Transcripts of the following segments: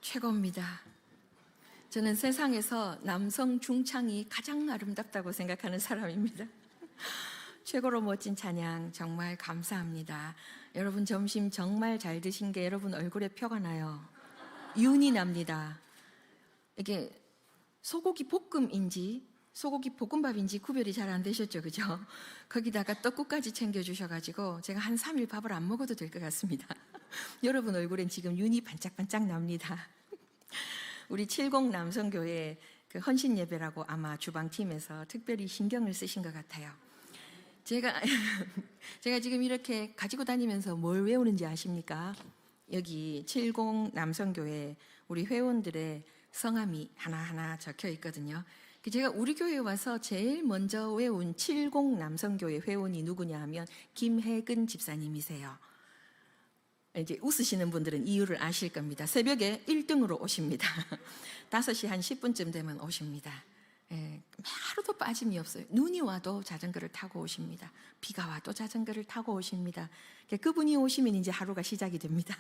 최고입니다. 저는 세상에서 남성 중창이 가장 아름답다고 생각하는 사람입니다. 최고로 멋진 찬양 정말 감사합니다. 여러분 점심 정말 잘 드신 게 여러분 얼굴에 표가 나요. 윤이 납니다. 이게 소고기 볶음인지 소고기 볶음밥인지 구별이 잘 안 되셨죠, 그죠? 거기다가 떡국까지 챙겨주셔가지고 제가 한 3일 밥을 안 먹어도 될 것 같습니다. 여러분 얼굴엔 지금 윤이 반짝반짝 납니다. 우리 70 남성교회 그 헌신 예배라고 아마 주방팀에서 특별히 신경을 쓰신 것 같아요. 제가 지금 이렇게 가지고 다니면서 뭘 외우는지 아십니까? 여기 70 남성교회 우리 회원들의 성함이 하나하나 적혀 있거든요. 제가 우리 교회에 와서 제일 먼저 외운 70 남성교회 회원이 누구냐 하면 김혜근 집사님이세요. 이제 웃으시는 분들은 이유를 아실 겁니다. 새벽에 1등으로 오십니다. 5시 한 10분쯤 되면 오십니다. 하루도 빠짐이 없어요. 눈이 와도 자전거를 타고 오십니다. 비가 와도 자전거를 타고 오십니다. 그분이 오시면 이제 하루가 시작이 됩니다.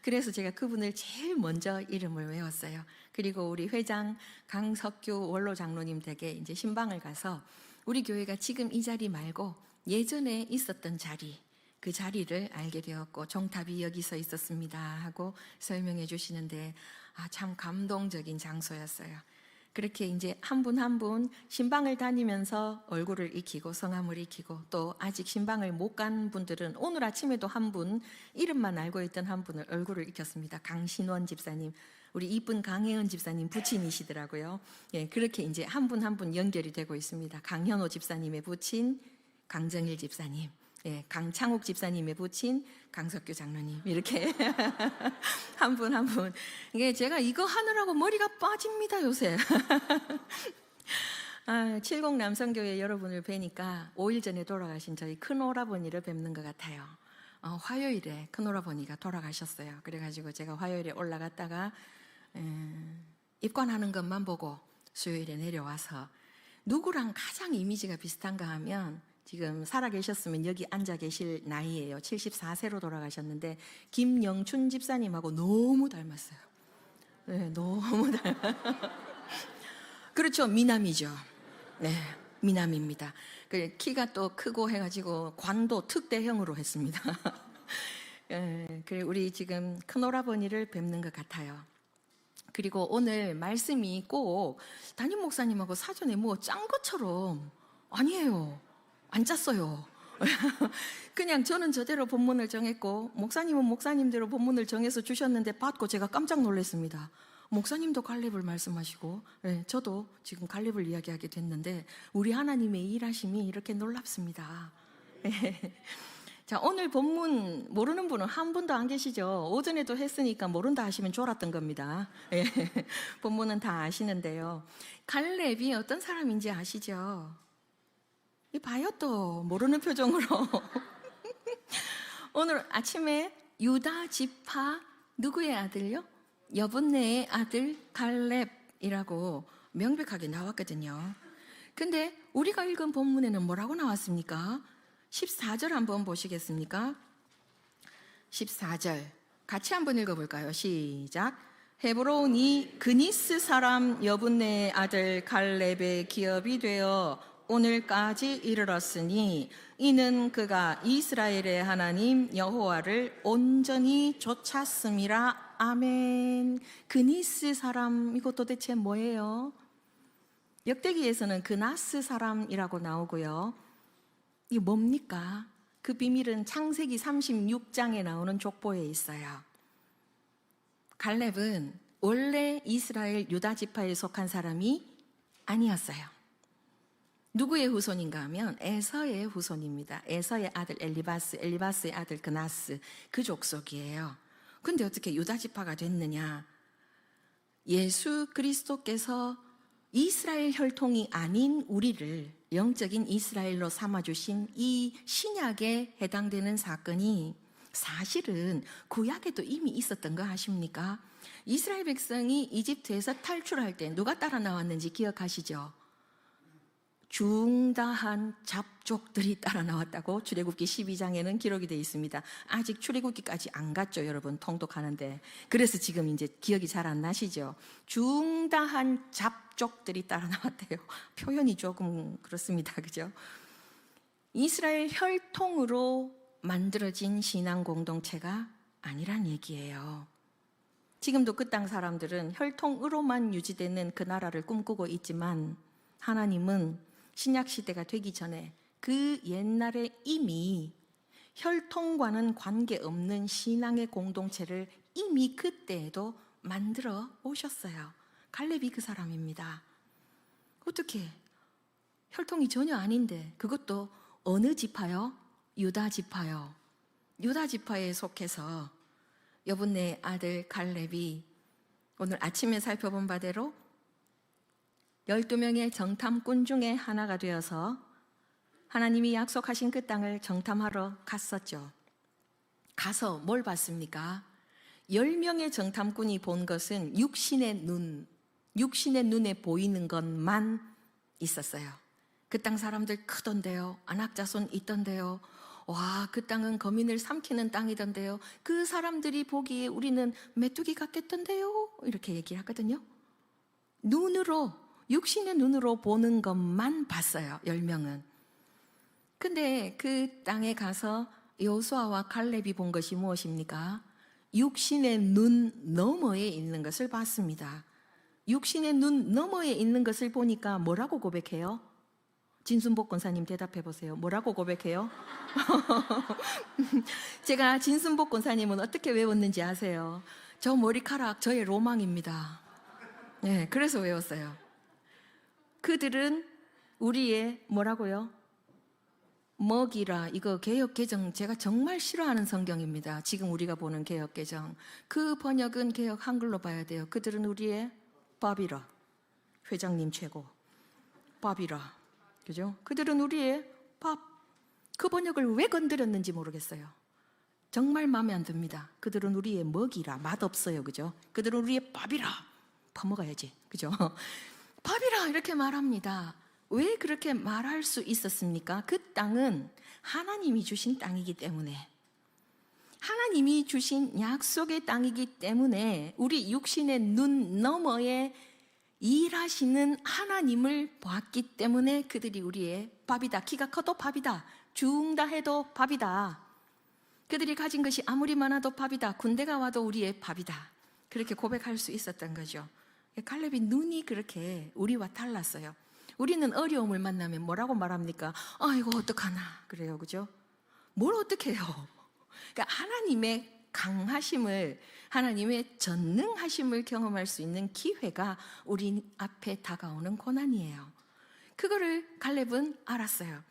그래서 제가 그분을 제일 먼저 이름을 외웠어요. 그리고 우리 회장 강석규 원로 장로님 댁에 이제 신방을 가서 우리 교회가 지금 이 자리 말고 예전에 있었던 자리, 그 자리를 알게 되었고 종탑이 여기서 있었습니다 하고 설명해 주시는데 참 감동적인 장소였어요. 그렇게 이제 한 분 한 분 신방을 다니면서 얼굴을 익히고 성함을 익히고 또 아직 신방을 못 간 분들은 오늘 아침에도 한 분 이름만 알고 있던 한 분을 얼굴을 익혔습니다. 강신원 집사님, 우리 이쁜 강혜은 집사님 부친이시더라고요. 그렇게 이제 한 분 한 분 연결이 되고 있습니다. 강현호 집사님의 부친 강정일 집사님, 강창욱 집사님의 부친 강석규 장로님, 이렇게 한 분 한 분. 이게 제가 이거 하느라고 머리가 빠집니다 요새. 70 남성교회 여러분을 뵈니까 5일 전에 돌아가신 저희 큰오라버니를 뵙는 것 같아요. 화요일에 큰오라버니가 돌아가셨어요. 그래가지고 제가 화요일에 올라갔다가 입관하는 것만 보고 수요일에 내려와서 누구랑 가장 이미지가 비슷한가 하면 지금 살아계셨으면 여기 앉아 계실 나이예요. 74세로 돌아가셨는데 김영춘 집사님하고 너무 닮았어요. 너무 그렇죠. 미남이죠. 미남입니다. 키가 또 크고 해가지고 관도 특대형으로 했습니다. 우리 지금 큰오라버니를 뵙는 것 같아요. 그리고 오늘 말씀이 꼭 담임 목사님하고 사전에 뭐 짠 것처럼 아니에요. 안 짰어요. 그냥 저는 저대로 본문을 정했고 목사님은 목사님대로 본문을 정해서 주셨는데 받고 제가 깜짝 놀랐습니다. 목사님도 갈렙을 말씀하시고 저도 지금 갈렙을 이야기하게 됐는데 우리 하나님의 일하심이 이렇게 놀랍습니다. 자, 오늘 본문 모르는 분은 한 분도 안 계시죠? 오전에도 했으니까 모른다 하시면 졸았던 겁니다. 본문은 다 아시는데요. 갈렙이 어떤 사람인지 아시죠? 이 봐요 또 모르는 표정으로. 오늘 아침에 유다 지파 누구의 아들요? 여분네의 아들 갈렙이라고 명백하게 나왔거든요. 근데 우리가 읽은 본문에는 뭐라고 나왔습니까? 14절 한번 보시겠습니까? 14절 같이 한번 읽어볼까요? 시작. 헤브론이 그니스 사람 여분네의 아들 갈렙의 기업이 되어 오늘까지 이르렀으니 이는 그가 이스라엘의 하나님 여호와를 온전히 좇았음이라. 아멘. 그니스 사람, 이거 도대체 뭐예요? 역대기에서는 그나스 사람이라고 나오고요. 이게 뭡니까? 그 비밀은 창세기 36장에 나오는 족보에 있어요. 갈렙은 원래 이스라엘 유다 지파에 속한 사람이 아니었어요. 누구의 후손인가 하면 에서의 후손입니다. 에서의 아들 엘리바스, 엘리바스의 아들 그나스, 그 족속이에요. 근데 어떻게 유다 지파가 됐느냐? 예수 그리스도께서 이스라엘 혈통이 아닌 우리를 영적인 이스라엘로 삼아주신 이 신약에 해당되는 사건이 사실은 구약에도 이미 있었던 거 아십니까? 이스라엘 백성이 이집트에서 탈출할 때 누가 따라 나왔는지 기억하시죠? 중다한 잡족들이 따라 나왔다고 출애굽기 12장에는 기록이 되어 있습니다. 아직 출애굽기까지 안 갔죠, 여러분. 통독하는데. 그래서 지금 이제 기억이 잘 안 나시죠? 중다한 잡족들이 따라 나왔대요. 표현이 조금 그렇습니다. 그죠? 이스라엘 혈통으로 만들어진 신앙 공동체가 아니란 얘기예요. 지금도 그 땅 사람들은 혈통으로만 유지되는 그 나라를 꿈꾸고 있지만 하나님은 신약 시대가 되기 전에 그 옛날에 이미 혈통과는 관계없는 신앙의 공동체를 이미 그때에도 만들어 오셨어요. 갈렙이 그 사람입니다. 어떻게 혈통이 전혀 아닌데 그것도 어느 지파요? 유다 지파요. 유다 지파에 속해서 여분네 아들 갈렙이 오늘 아침에 살펴본 바대로 12명의 정탐꾼 중에 하나가 되어서 하나님이 약속하신 그 땅을 정탐하러 갔었죠. 가서 뭘 봤습니까? 10명의 정탐꾼이 본 것은 육신의 눈에 보이는 것만 있었어요. 그 땅 사람들 크던데요. 안악자손 있던데요. 와, 그 땅은 거민을 삼키는 땅이던데요. 그 사람들이 보기에 우리는 메뚜기 같겠던데요. 이렇게 얘기를 하거든요. 육신의 눈으로 보는 것만 봤어요, 10명은. 근데 그 땅에 가서 여호수아와 갈렙이 본 것이 무엇입니까? 육신의 눈 너머에 있는 것을 봤습니다. 육신의 눈 너머에 있는 것을 보니까 뭐라고 고백해요? 진순복 권사님 대답해 보세요. 뭐라고 고백해요? 제가 진순복 권사님은 어떻게 외웠는지 아세요? 저 머리카락 저의 로망입니다. 네, 그래서 외웠어요. 그들은 우리의 뭐라고요? 먹이라. 이거 개역개정 제가 정말 싫어하는 성경입니다. 지금 우리가 보는 개역개정. 그 번역은 개역 한글로 봐야 돼요. 그들은 우리의 밥이라. 회장님 최고. 밥이라. 그죠? 그들은 우리의 밥. 그 번역을 왜 건드렸는지 모르겠어요. 정말 마음에 안 듭니다. 그들은 우리의 먹이라. 맛없어요. 그죠? 그들은 우리의 밥이라. 퍼먹어야지. 그죠? 밥이라 이렇게 말합니다. 왜 그렇게 말할 수 있었습니까? 그 땅은 하나님이 주신 땅이기 때문에, 하나님이 주신 약속의 땅이기 때문에 우리 육신의 눈 너머에 일하시는 하나님을 보았기 때문에 그들이 우리의 밥이다. 키가 커도 밥이다. 중다 해도 밥이다. 그들이 가진 것이 아무리 많아도 밥이다. 군대가 와도 우리의 밥이다. 그렇게 고백할 수 있었던 거죠. 갈렙이 눈이 그렇게 우리와 달랐어요. 우리는 어려움을 만나면 뭐라고 말합니까? 아이고 어떡하나 그래요. 그죠? 뭘 어떡해요. 그러니까 하나님의 강하심을, 하나님의 전능하심을 경험할 수 있는 기회가 우리 앞에 다가오는 고난이에요. 그거를 갈렙은 알았어요.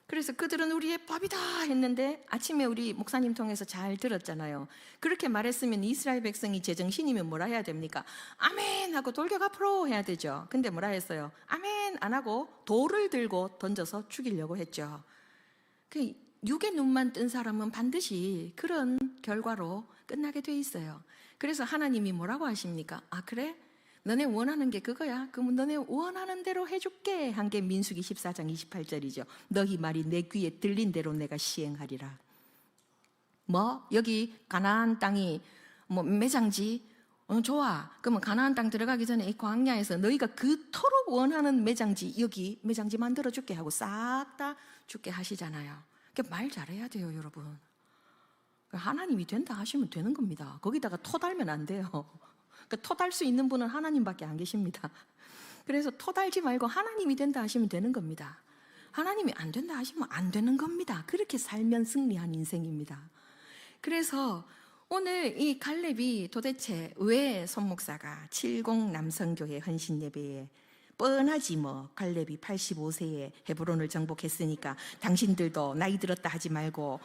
그래서 그들은 우리의 밥이다 했는데 아침에 우리 목사님 통해서 잘 들었잖아요. 그렇게 말했으면 이스라엘 백성이 제정신이면 뭐라 해야 됩니까? 아멘 하고 돌격 앞으로 해야 되죠. 근데 뭐라 했어요? 아멘 안 하고 돌을 들고 던져서 죽이려고 했죠. 육의 눈만 뜬 사람은 반드시 그런 결과로 끝나게 돼 있어요. 그래서 하나님이 뭐라고 하십니까? 아 그래? 너네 원하는 게 그거야? 그럼 너네 원하는 대로 해줄게 한 게 민수기 14장 28절이죠. 너희 말이 내 귀에 들린 대로 내가 시행하리라. 뭐 여기 가나안 땅이 뭐 매장지 좋아. 그러면 가나안 땅 들어가기 전에 이 광야에서 너희가 그토록 원하는 매장지 여기 매장지 만들어줄게 하고 싹 다 줄게 하시잖아요. 그러니까 말 잘해야 돼요, 여러분. 하나님이 된다 하시면 되는 겁니다. 거기다가 토 달면 안 돼요. 그러니까 토 달 수 있는 분은 하나님밖에 안 계십니다. 그래서 토 달지 말고 하나님이 된다 하시면 되는 겁니다. 하나님이 안 된다 하시면 안 되는 겁니다. 그렇게 살면 승리한 인생입니다. 그래서 오늘 이 갈렙이 도대체 왜 손목사가 70 남성교회 헌신 예배에 뻔하지 뭐 갈렙이 85세에 헤브론을 정복했으니까 당신들도 나이 들었다 하지 말고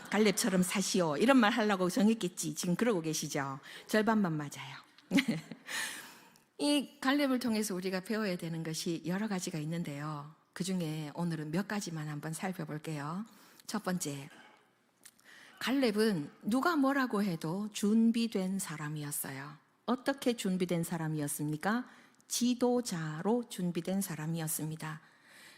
갈렙처럼 사시오 이런 말 하려고 정했겠지. 지금 그러고 계시죠? 절반만 맞아요. 이 갈렙을 통해서 우리가 배워야 되는 것이 여러 가지가 있는데요. 그 중에 오늘은 몇 가지만 한번 살펴볼게요. 첫 번째, 갈렙은 누가 뭐라고 해도 준비된 사람이었어요. 어떻게 준비된 사람이었습니까? 지도자로 준비된 사람이었습니다.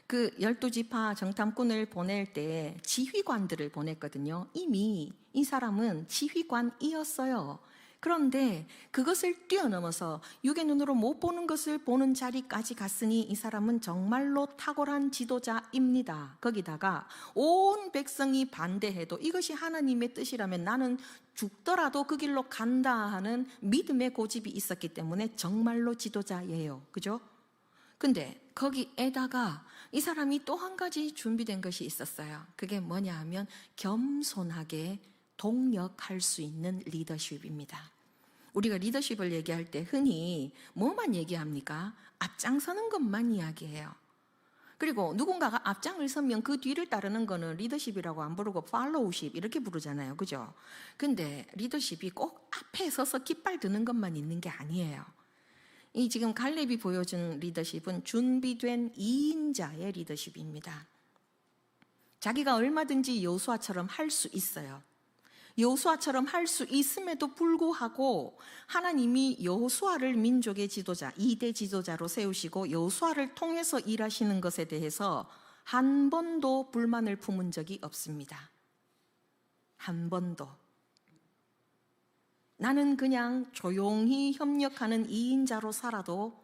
그 12지파 정탐꾼을 보낼 때 지휘관들을 보냈거든요. 이미 이 사람은 지휘관이었어요. 그런데 그것을 뛰어넘어서 육의 눈으로 못 보는 것을 보는 자리까지 갔으니 이 사람은 정말로 탁월한 지도자입니다. 거기다가 온 백성이 반대해도 이것이 하나님의 뜻이라면 나는 죽더라도 그 길로 간다 하는 믿음의 고집이 있었기 때문에 정말로 지도자예요. 그죠? 근데 거기에다가 이 사람이 또 한 가지 준비된 것이 있었어요. 그게 뭐냐 하면 겸손하게 동력할 수 있는 리더십입니다. 우리가 리더십을 얘기할 때 흔히 뭐만 얘기합니까? 앞장서는 것만 이야기해요. 그리고 누군가가 앞장을 서면 그 뒤를 따르는 거는 리더십이라고 안 부르고 팔로우십 이렇게 부르잖아요. 그죠? 근데 리더십이 꼭 앞에 서서 깃발 드는 것만 있는 게 아니에요. 이 지금 갈렙이 보여준 리더십은 준비된 2인자의 리더십입니다. 자기가 얼마든지 여호수아처럼 할 수 있어요. 여호수아처럼 할 수 있음에도 불구하고 하나님이 여호수아를 민족의 지도자, 2대 지도자로 세우시고 여호수아를 통해서 일하시는 것에 대해서 한 번도 불만을 품은 적이 없습니다. 한 번도. 나는 그냥 조용히 협력하는 2인자로 살아도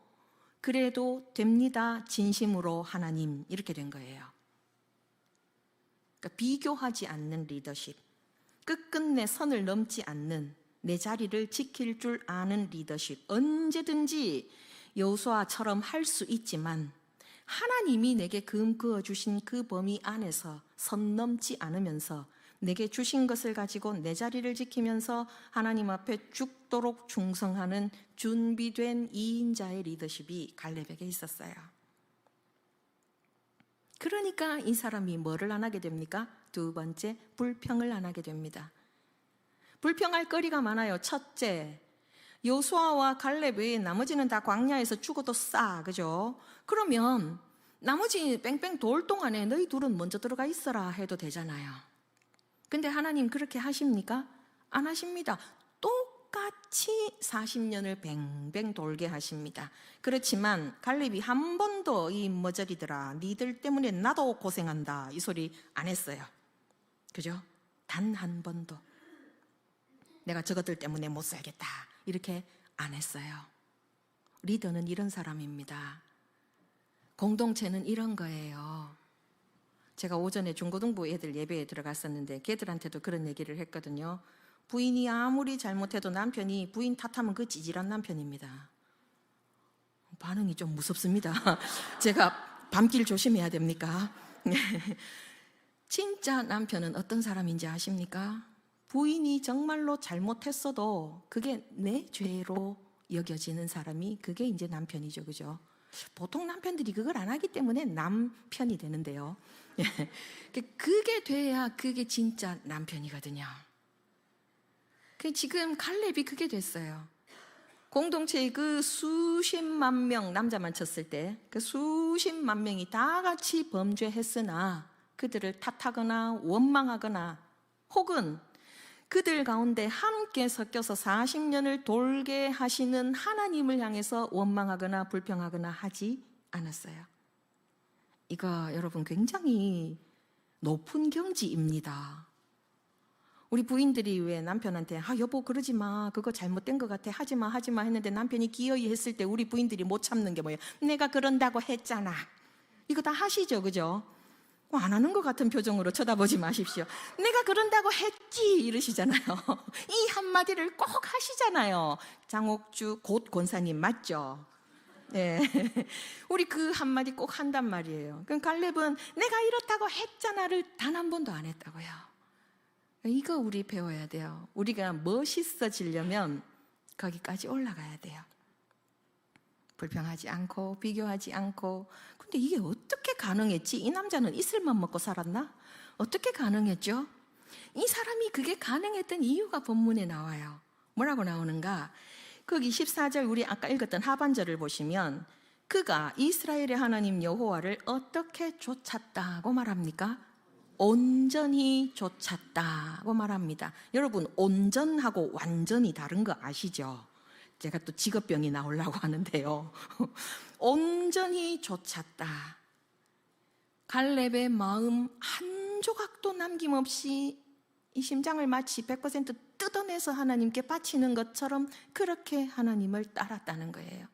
그래도 됩니다. 진심으로 하나님. 이렇게 된 거예요. 그러니까 비교하지 않는 리더십. 끝끝내 선을 넘지 않는 내 자리를 지킬 줄 아는 리더십. 언제든지 여호수아처럼 할 수 있지만 하나님이 내게 그어 주신 그 범위 안에서 선 넘지 않으면서 내게 주신 것을 가지고 내 자리를 지키면서 하나님 앞에 죽도록 충성하는 준비된 2인자의 리더십이 갈렙에게 있었어요. 그러니까 이 사람이 뭐를 안 하게 됩니까? 두 번째, 불평을 안 하게 됩니다. 불평할 거리가 많아요. 첫째, 여호수아와 갈렙이 나머지는 다 광야에서 죽어도 싸, 그죠? 그러면 나머지 뺑뺑 돌 동안에 너희 둘은 먼저 들어가 있어라 해도 되잖아요. 근데 하나님 그렇게 하십니까? 안 하십니다. 똑같이 40년을 뱅뱅 돌게 하십니다. 그렇지만 갈렙이 한 번도 이 머저리들아 니들 때문에 나도 고생한다 이 소리 안 했어요. 그죠? 단 한 번도 내가 저것들 때문에 못 살겠다 이렇게 안 했어요. 리더는 이런 사람입니다. 공동체는 이런 거예요. 제가 오전에 중고등부 애들 예배에 들어갔었는데 걔들한테도 그런 얘기를 했거든요. 부인이 아무리 잘못해도 남편이 부인 탓하면 그 찌질한 남편입니다. 반응이 좀 무섭습니다. 제가 밤길 조심해야 됩니까? 진짜 남편은 어떤 사람인지 아십니까? 부인이 정말로 잘못했어도 그게 내 죄로 여겨지는 사람이 그게 이제 남편이죠. 그죠? 보통 남편들이 그걸 안 하기 때문에 남편이 되는데요. 그게 돼야 그게 진짜 남편이거든요. 지금 갈렙이 그게 됐어요. 공동체의 그 수십만 명, 남자만 쳤을 때 그 수십만 명이 다 같이 범죄했으나 그들을 탓하거나 원망하거나 혹은 그들 가운데 함께 섞여서 40년을 돌게 하시는 하나님을 향해서 원망하거나 불평하거나 하지 않았어요. 이거 여러분 굉장히 높은 경지입니다. 우리 부인들이 왜 남편한테 여보 그러지 마 그거 잘못된 것 같아 하지 마 했는데 남편이 기어이 했을 때 우리 부인들이 못 참는 게 뭐예요? 내가 그런다고 했잖아. 이거 다 하시죠, 그죠? 안 하는 것 같은 표정으로 쳐다보지 마십시오. 내가 그런다고 했지 이러시잖아요. 이 한마디를 꼭 하시잖아요. 장옥주 곧 권사님 맞죠? 네. 우리 그 한마디 꼭 한단 말이에요. 그럼 갈렙은 내가 이렇다고 했잖아를 단 한 번도 안 했다고요. 이거 우리 배워야 돼요. 우리가 멋있어지려면 거기까지 올라가야 돼요. 불평하지 않고 비교하지 않고. 근데 이게 어떻게 가능했지? 이 남자는 이슬만 먹고 살았나? 어떻게 가능했죠? 이 사람이 그게 가능했던 이유가 본문에 나와요. 뭐라고 나오는가? 거기 14절 우리 아까 읽었던 하반절을 보시면 그가 이스라엘의 하나님 여호와를 어떻게 쫓았다고 말합니까? 온전히 쫓았다고 말합니다. 여러분 온전하고 완전히 다른 거 아시죠? 제가 또 직업병이 나오려고 하는데요. 온전히 쫓았다. 갈렙의 마음 한 조각도 남김없이 이 심장을 마치 100% 뜯어내서 하나님께 바치는 것처럼 그렇게 하나님을 따랐다는 거예요.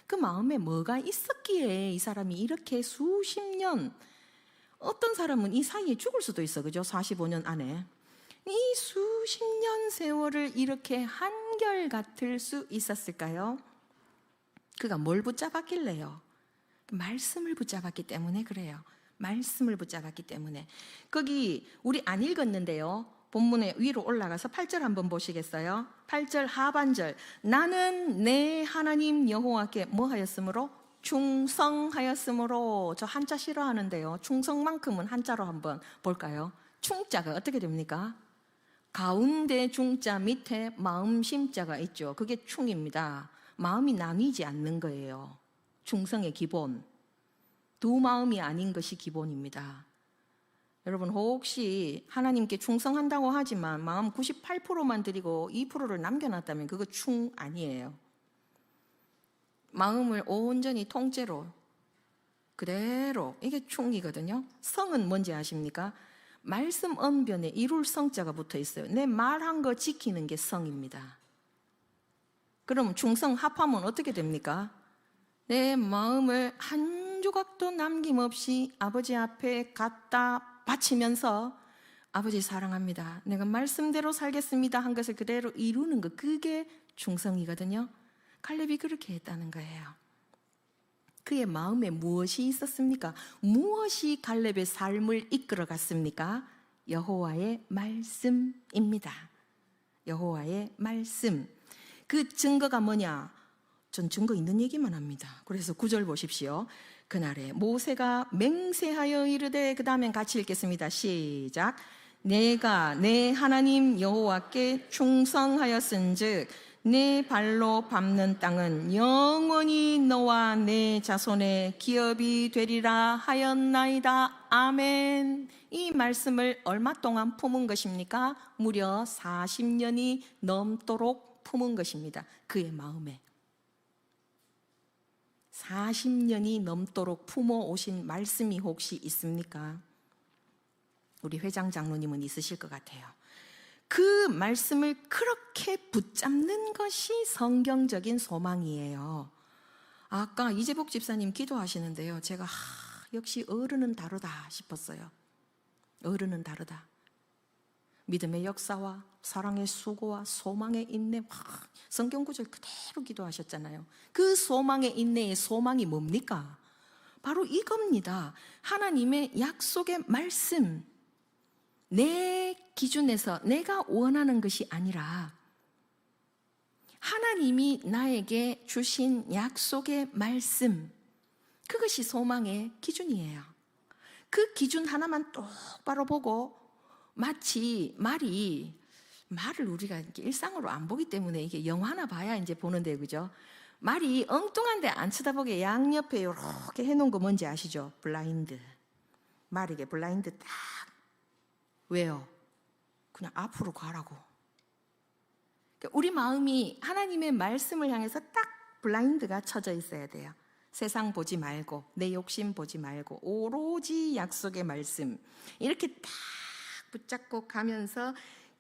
그 마음에 뭐가 있었기에 이 사람이 이렇게 수십 년, 어떤 사람은 이 사이에 죽을 수도 있어, 그죠? 45년 안에. 이 수십 년 세월을 이렇게 한결같을 수 있었을까요? 그가 뭘 붙잡았길래요? 말씀을 붙잡았기 때문에 그래요. 말씀을 붙잡았기 때문에. 거기 우리 안 읽었는데요. 본문에 위로 올라가서 8절 한번 보시겠어요? 8절 하반절. 나는 내 하나님 여호와께 뭐 하였으므로? 충성하였으므로. 저 한자 싫어하는데요. 충성만큼은 한자로 한번 볼까요? 충자가 어떻게 됩니까? 가운데 중자 밑에 마음 심자가 있죠. 그게 충입니다. 마음이 나뉘지 않는 거예요. 충성의 기본. 두 마음이 아닌 것이 기본입니다. 여러분 혹시 하나님께 충성한다고 하지만 마음 98%만 드리고 2%를 남겨놨다면 그거 충 아니에요. 마음을 온전히 통째로 그대로, 이게 충이거든요. 성은 뭔지 아십니까? 말씀 언변에 이룰 성자가 붙어 있어요. 내 말한 거 지키는 게 성입니다. 그럼 충성 합하면 어떻게 됩니까? 내 마음을 한 조각도 남김없이 아버지 앞에 갖다 바치면서 아버지 사랑합니다, 내가 말씀대로 살겠습니다 한 것을 그대로 이루는 것, 그게 충성이거든요. 갈렙이 그렇게 했다는 거예요. 그의 마음에 무엇이 있었습니까? 무엇이 갈렙의 삶을 이끌어 갔습니까? 여호와의 말씀입니다. 여호와의 말씀. 그 증거가 뭐냐? 전 증거 있는 얘기만 합니다. 그래서 9절 보십시오. 그날에 모세가 맹세하여 이르되, 그 다음엔 같이 읽겠습니다. 시작. 내가 내 하나님 여호와께 충성하였은즉 내 발로 밟는 땅은 영원히 너와 내 자손의 기업이 되리라 하였나이다. 아멘. 이 말씀을 얼마 동안 품은 것입니까? 무려 40년이 넘도록 품은 것입니다. 그의 마음에 40년이 넘도록 품어오신 말씀이 혹시 있습니까? 우리 회장 장로님은 있으실 것 같아요. 그 말씀을 그렇게 붙잡는 것이 성경적인 소망이에요. 아까 이재복 집사님 기도하시는데요, 제가 역시 어른은 다르다 싶었어요. 어른은 다르다. 믿음의 역사와 사랑의 수고와 소망의 인내, 성경 구절 그대로 기도하셨잖아요. 그 소망의 인내의 소망이 뭡니까? 바로 이겁니다. 하나님의 약속의 말씀. 내 기준에서 내가 원하는 것이 아니라 하나님이 나에게 주신 약속의 말씀, 그것이 소망의 기준이에요. 그 기준 하나만 똑바로 보고, 마치 말을 우리가 일상으로 안 보기 때문에 이게 영화나 봐야 이제 보는데, 그죠? 말이 엉뚱한데 안 쳐다보게 양옆에 이렇게 해놓은 거 뭔지 아시죠? 블라인드. 말에게 블라인드 딱. 왜요? 그냥 앞으로 가라고. 우리 마음이 하나님의 말씀을 향해서 딱 블라인드가 쳐져 있어야 돼요. 세상 보지 말고, 내 욕심 보지 말고, 오로지 약속의 말씀. 이렇게 딱 붙잡고 가면서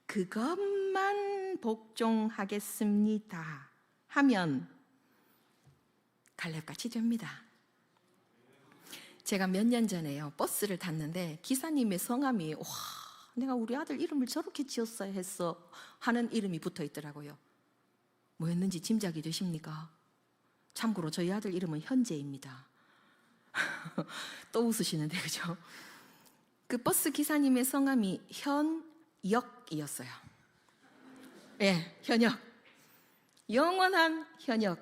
그것만 복종하겠습니다 하면 갈렙같이 됩니다. 제가 몇 년 전에요, 버스를 탔는데 기사님의 성함이, 와, 내가 우리 아들 이름을 저렇게 지었어야 했어 하는 이름이 붙어 있더라고요. 뭐였는지 짐작이 되십니까? 참고로 저희 아들 이름은 현재입니다. 또 웃으시는데, 그죠? 그 버스 기사님의 성함이 현역이었어요. 예, 현역. 영원한 현역.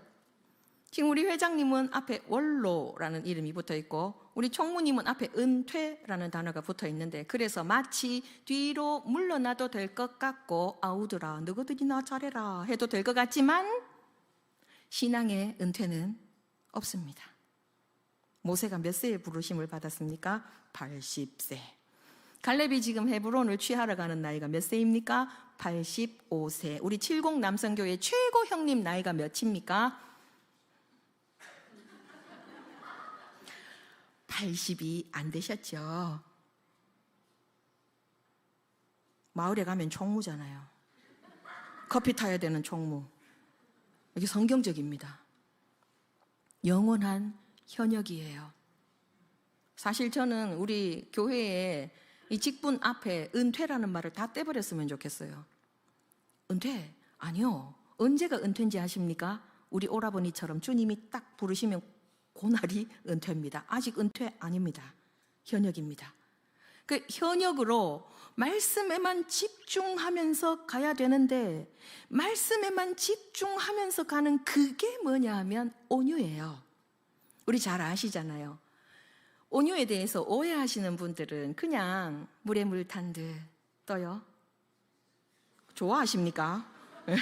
지금 우리 회장님은 앞에 원로라는 이름이 붙어 있고, 우리 총무님은 앞에 은퇴라는 단어가 붙어 있는데, 그래서 마치 뒤로 물러나도 될 것 같고, 아우들아 너희들이나 잘해라 해도 될 것 같지만 신앙의 은퇴는 없습니다. 모세가 몇 세에 부르심을 받았습니까? 80세. 갈렙이 지금 헤브론을 취하러 가는 나이가 몇 세입니까? 85세. 우리 70 남성교회 최고 형님 나이가 몇입니까? 80이 안 되셨죠? 마을에 가면 총무잖아요. 커피 타야 되는 총무. 이게 성경적입니다. 영원한 현역이에요. 사실 저는 우리 교회에 이 직분 앞에 은퇴라는 말을 다 떼버렸으면 좋겠어요. 은퇴? 아니요. 언제가 은퇴인지 아십니까? 우리 오라버니처럼 주님이 딱 부르시면 그날이 은퇴입니다. 아직 은퇴 아닙니다. 현역입니다. 그 현역으로 말씀에만 집중하면서 가야 되는데, 말씀에만 집중하면서 가는 그게 뭐냐 하면 온유예요. 우리 잘 아시잖아요. 온유에 대해서 오해하시는 분들은 그냥 물에 물 탄 듯 떠요. 좋아하십니까?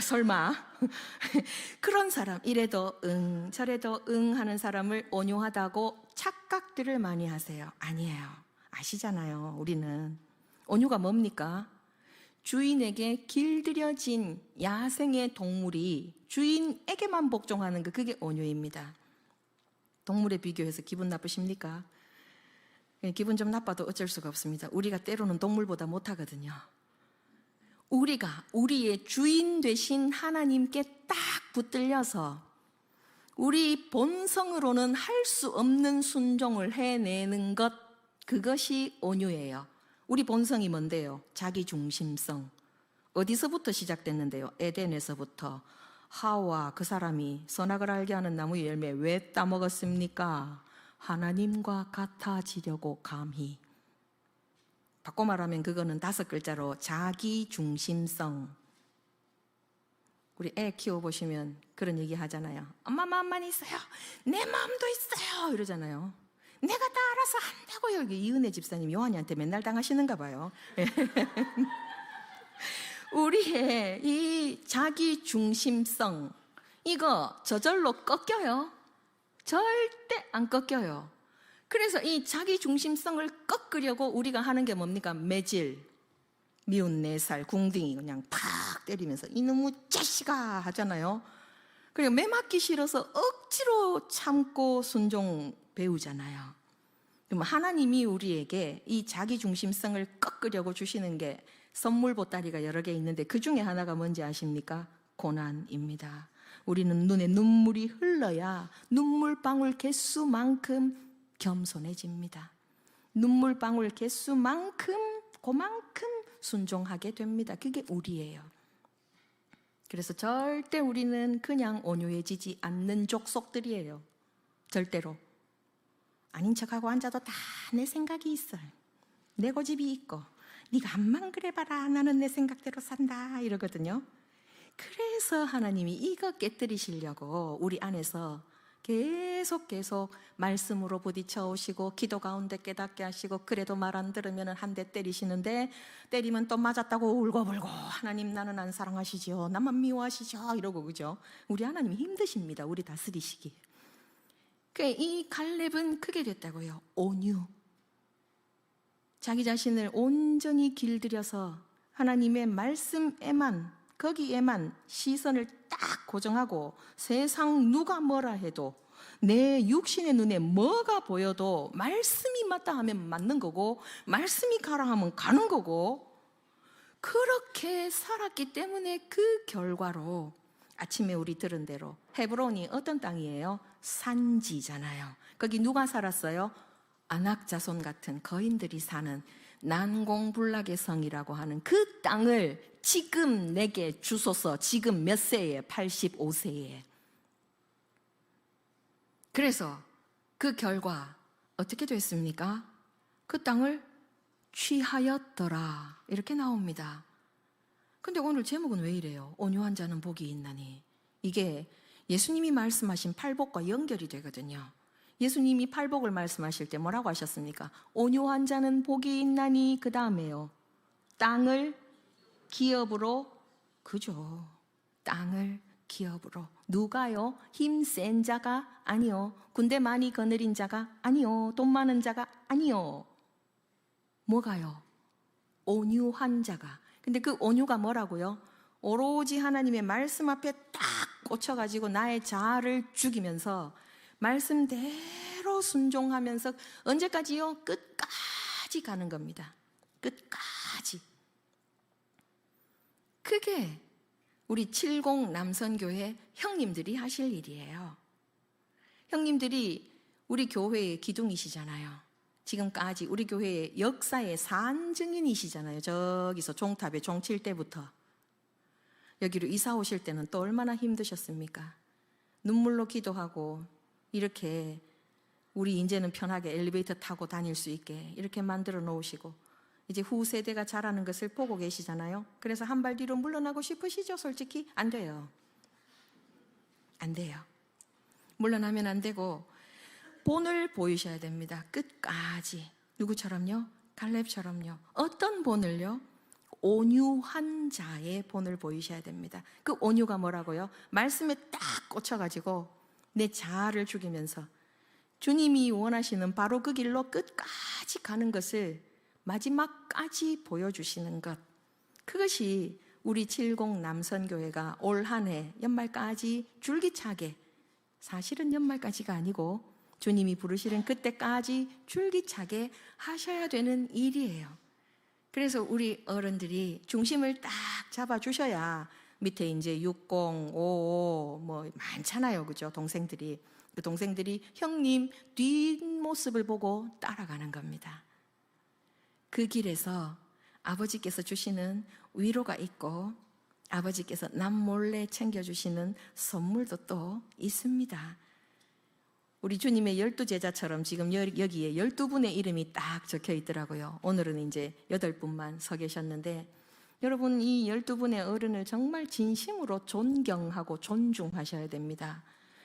설마? 그런 사람, 이래도 응, 저래도 응 하는 사람을 온유하다고 착각들을 많이 하세요. 아니에요. 아시잖아요. 우리는 온유가 뭡니까? 주인에게 길들여진 야생의 동물이 주인에게만 복종하는 거, 그게 온유입니다. 동물에 비교해서 기분 나쁘십니까? 기분 좀 나빠도 어쩔 수가 없습니다. 우리가 때로는 동물보다 못하거든요. 우리가 우리의 주인 되신 하나님께 딱 붙들려서 우리 본성으로는 할 수 없는 순종을 해내는 것, 그것이 온유예요. 우리 본성이 뭔데요? 자기중심성. 어디서부터 시작됐는데요? 에덴에서부터. 하와 그 사람이 선악을 알게 하는 나무 열매 왜 따먹었습니까? 하나님과 같아지려고 감히. 바꿔 말하면 그거는 5글자로 자기중심성. 우리 애 키워보시면 그런 얘기 하잖아요. 엄마 마음만 있어요. 내 마음도 있어요. 이러잖아요. 내가 다 알아서 한다고요. 이은혜 집사님 요한이한테 맨날 당하시는가 봐요. 우리의 이 자기중심성, 이거 저절로 꺾여요. 절대 안 꺾여요. 그래서 이 자기중심성을 꺾으려고 우리가 하는 게 뭡니까? 매질, 미운 4살, 궁둥이 그냥 팍 때리면서 이놈의 자식아 하잖아요. 그리고 매 맞기 싫어서 억지로 참고 순종 배우잖아요. 그럼 하나님이 우리에게 이 자기중심성을 꺾으려고 주시는 게 선물 보따리가 여러 개 있는데, 그 중에 하나가 뭔지 아십니까? 고난입니다. 우리는 눈에 눈물이 흘러야 눈물방울 개수만큼 겸손해집니다. 눈물방울 개수만큼, 그만큼 순종하게 됩니다. 그게 우리예요. 그래서 절대 우리는 그냥 온유해지지 않는 족속들이에요. 절대로. 아닌 척하고 앉아도 다 내 생각이 있어요. 내 고집이 있고, 네가 암만 그래봐라 나는 내 생각대로 산다 이러거든요. 그래서 하나님이 이거 깨뜨리시려고 우리 안에서 계속 말씀으로 부딪혀 오시고, 기도 가운데 깨닫게 하시고, 그래도 말 안 들으면 한 대 때리시는데, 때리면 또 맞았다고 울고불고, 하나님 나는 안 사랑하시죠, 나만 미워하시죠 이러고, 그죠? 우리 하나님이 힘드십니다. 우리 다스리시기. 이 갈렙은 크게 됐다고요. 온유. 자기 자신을 온전히 길들여서 하나님의 말씀에만, 거기에만 시선을 딱 고정하고, 세상 누가 뭐라 해도, 내 육신의 눈에 뭐가 보여도 말씀이 맞다 하면 맞는 거고, 말씀이 가라 하면 가는 거고, 그렇게 살았기 때문에 그 결과로 아침에 우리 들은 대로 헤브론이 어떤 땅이에요? 산지잖아요. 거기 누가 살았어요? 아낙 자손 같은 거인들이 사는 난공불락의 성이라고 하는 그 땅을 지금 내게 주소서. 지금 몇 세에? 85세에. 그래서 그 결과 어떻게 됐습니까? 그 땅을 취하였더라 이렇게 나옵니다. 근데 오늘 제목은 왜 이래요? 온유한 자는 복이 있나니. 이게 예수님이 말씀하신 팔복과 연결이 되거든요. 예수님이 팔복을 말씀하실 때 뭐라고 하셨습니까? 온유한 자는 복이 있나니, 그 다음에요, 땅을 기업으로, 그죠? 땅을 기업으로. 누가요? 힘센 자가 아니요. 군대 많이 거느린 자가 아니요. 돈 많은 자가 아니요. 뭐가요? 온유한 자가. 근데 그 온유가 뭐라고요? 오로지 하나님의 말씀 앞에 딱 꽂혀가지고 나의 자아를 죽이면서 말씀대로 순종하면서 언제까지요? 끝까지 가는 겁니다. 끝까지. 그게 우리 70 남선교회 형님들이 하실 일이에요. 형님들이 우리 교회의 기둥이시잖아요. 지금까지 우리 교회의 역사의 산증인이시잖아요. 저기서 종탑에 종칠 때부터 여기로 이사 오실 때는 또 얼마나 힘드셨습니까? 눈물로 기도하고 이렇게 우리 이제는 편하게 엘리베이터 타고 다닐 수 있게 이렇게 만들어 놓으시고 이제 후세대가 자라는 것을 보고 계시잖아요. 그래서 한 발 뒤로 물러나고 싶으시죠? 솔직히 안 돼요. 안 돼요. 물러나면 안 되고 본을 보이셔야 됩니다. 끝까지. 누구처럼요? 갈렙처럼요. 어떤 본을요? 온유한 자의 본을 보이셔야 됩니다. 그 온유가 뭐라고요? 말씀에 딱 꽂혀가지고 내 자아를 죽이면서 주님이 원하시는 바로 그 길로 끝까지 가는 것을 마지막까지 보여주시는 것. 그것이 우리 70 남선교회가 올 한 해 연말까지 줄기차게, 사실은 연말까지가 아니고 주님이 부르시는 그때까지 줄기차게 하셔야 되는 일이에요. 그래서 우리 어른들이 중심을 딱 잡아주셔야 밑에 이제 60, 55 뭐 많잖아요. 그죠? 동생들이. 그 동생들이 형님 뒷모습을 보고 따라가는 겁니다. 그 길에서 아버지께서 주시는 위로가 있고 아버지께서 남몰래 챙겨주시는 선물도 또 있습니다. 우리 주님의 12제자처럼 지금 여기에 12분의 이름이 딱 적혀 있더라고요. 오늘은 이제 8분만 서 계셨는데 여러분 이 12분의 어른을 정말 진심으로 존경하고 존중하셔야 됩니다.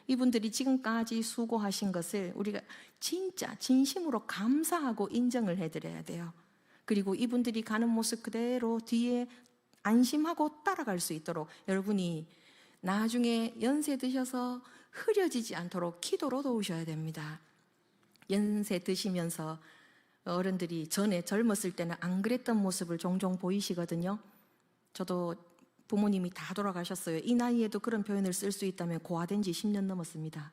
이분들이 지금까지 수고하신 것을 우리가 진짜 진심으로 감사하고 인정을 해드려야 돼요. 그리고 이분들이 가는 모습 그대로 뒤에 안심하고 따라갈 수 있도록 여러분이 나중에 연세 드셔서 흐려지지 않도록 기도로 도우셔야 됩니다. 연세 드시면서 어른들이 전에 젊었을 때는 안 그랬던 모습을 종종 보이시거든요. 저도 부모님이 다 돌아가셨어요. 이 나이에도 그런 표현을 쓸 수 있다면 고아된 지 10년 넘었습니다.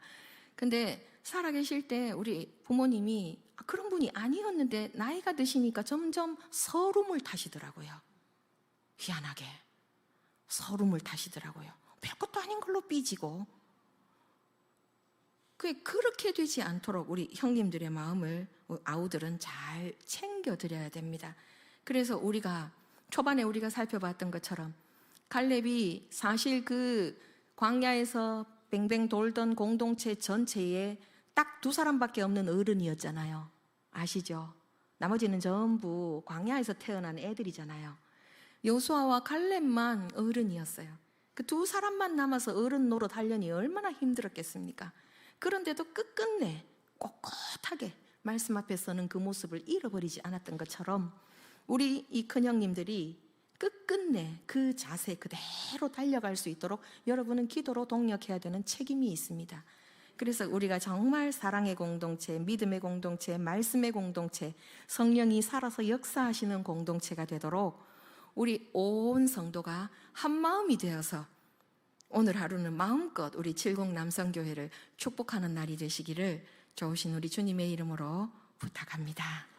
근데 살아계실 때 우리 부모님이 그런 분이 아니었는데 나이가 드시니까 점점 서름을 타시더라고요. 희한하게 서름을 타시더라고요. 별것도 아닌 걸로 삐지고. 그렇게 되지 않도록 우리 형님들의 마음을 아우들은 잘 챙겨드려야 됩니다. 그래서 초반에 우리가 살펴봤던 것처럼 갈렙이 사실 그 광야에서 뱅뱅 돌던 공동체 전체에 딱 2사람밖에 없는 어른이었잖아요. 아시죠? 나머지는 전부 광야에서 태어난 애들이잖아요. 여호수아와 갈렙만 어른이었어요. 그 2사람만 남아서 어른 노릇 하려니 얼마나 힘들었겠습니까? 그런데도 끝끝내 꼿꼿하게 말씀 앞에 서는 그 모습을 잃어버리지 않았던 것처럼 우리 이 큰형님들이 끝끝내 그 자세 그대로 달려갈 수 있도록 여러분은 기도로 동력해야 되는 책임이 있습니다. 그래서 우리가 정말 사랑의 공동체, 믿음의 공동체, 말씀의 공동체, 성령이 살아서 역사하시는 공동체가 되도록 우리 온 성도가 한 마음이 되어서 오늘 하루는 마음껏 우리 70 남성교회를 축복하는 날이 되시기를 좋으신 우리 주님의 이름으로 부탁합니다.